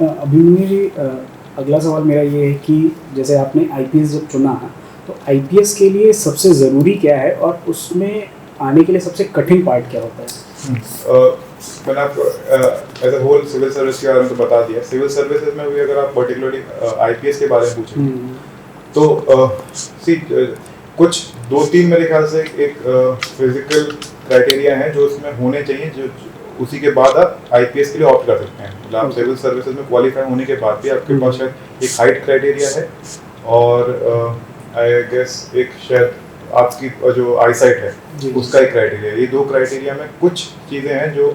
अभिमन्यु जी, अगला सवाल मेरा ये है कि जैसे आपने आईपीएस जब चुना, तो आईपीएस के लिए सबसे ज़रूरी क्या है और उसमें आने के लिए सबसे कठिन पार्ट क्या होता है? मैंने आपको as a whole civil service के बारे में तो बता दिया। सिविल सर्विसेज में भी अगर आप पर्टिकुलरली आईपीएस के बारे में पूछें तो कुछ 2-3 मेरे ख्याल से एक फिजिकल क्राइटेरिया हैं जो इसमें होने चाहिए, जो उसी के बाद आप आईपीएस के लिए ऑप्ट कर सकते हैं। मतलब आप सिविल सर्विसेज में क्वालिफाई होने के बाद भी आपके पास शायद एक हाइट क्राइटेरिया है और आई गेस एक शायद आपकी जो आईसाइट है उसका एक क्राइटेरिया है। ये 2 क्राइटेरिया में कुछ चीज़ें हैं जो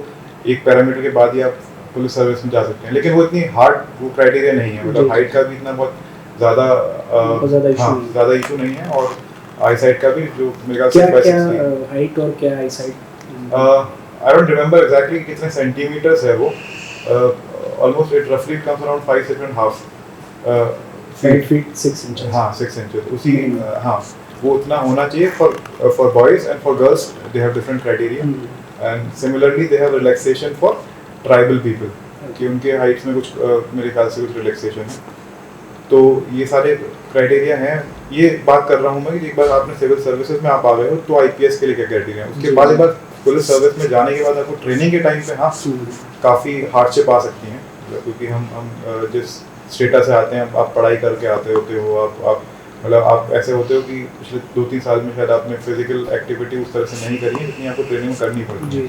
एक पैरामीटर के बाद ही आप पुलिस सर्विस में जा सकते हैं, लेकिन वो इतनी हार्ड वो क्राइटेरिया नहीं है। मतलब हाइट का भी इतना बहुत ज़्यादा इशू नहीं है और आईसाइट का भी जो मेरे ख्याल से हाइट और क्या eyesight, I don't remember exactly कितने सेंटीमीटर्स है वो। ऑलमोस्ट इट रफली कम्स अराउंड 5 feet 6 inches। हाँ 6 inches उसी हाँ वो उतना होना चाहिए for boys and for girls they have different criteria and similarly they have relaxation for tribal people कि उनके हाइट्स में कुछ मेरे ख्याल से कुछ रिलैक्सेशन है। तो ये सारे क्राइटेरिया हैं। ये बात कर रहा हूँ मैं कि एक बार आपने सिविल सर्विसेज में आप आ गए हो तो आईपीएस के लिए क्या क्राइटेरिया है। उसके बाद एक बार पुलिस सर्विस में जाने के बाद आपको ट्रेनिंग के टाइम पे हाँ काफ़ी हार्डशिप आ सकती हैं, क्योंकि हम जिस स्टेटस से आते हैं, आप पढ़ाई करके आते होते हो, आप मतलब आप ऐसे होते हो कि पिछले 2-3 साल में शायद आपने फिजिकल एक्टिविटी उस तरह से नहीं करी है जितनी आपको ट्रेनिंग में करनी पड़ती है।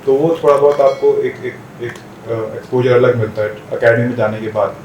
तो वो थोड़ा बहुत आपको एक एक्सपोजर अलग मिलता है अकेडमी में जाने के बाद।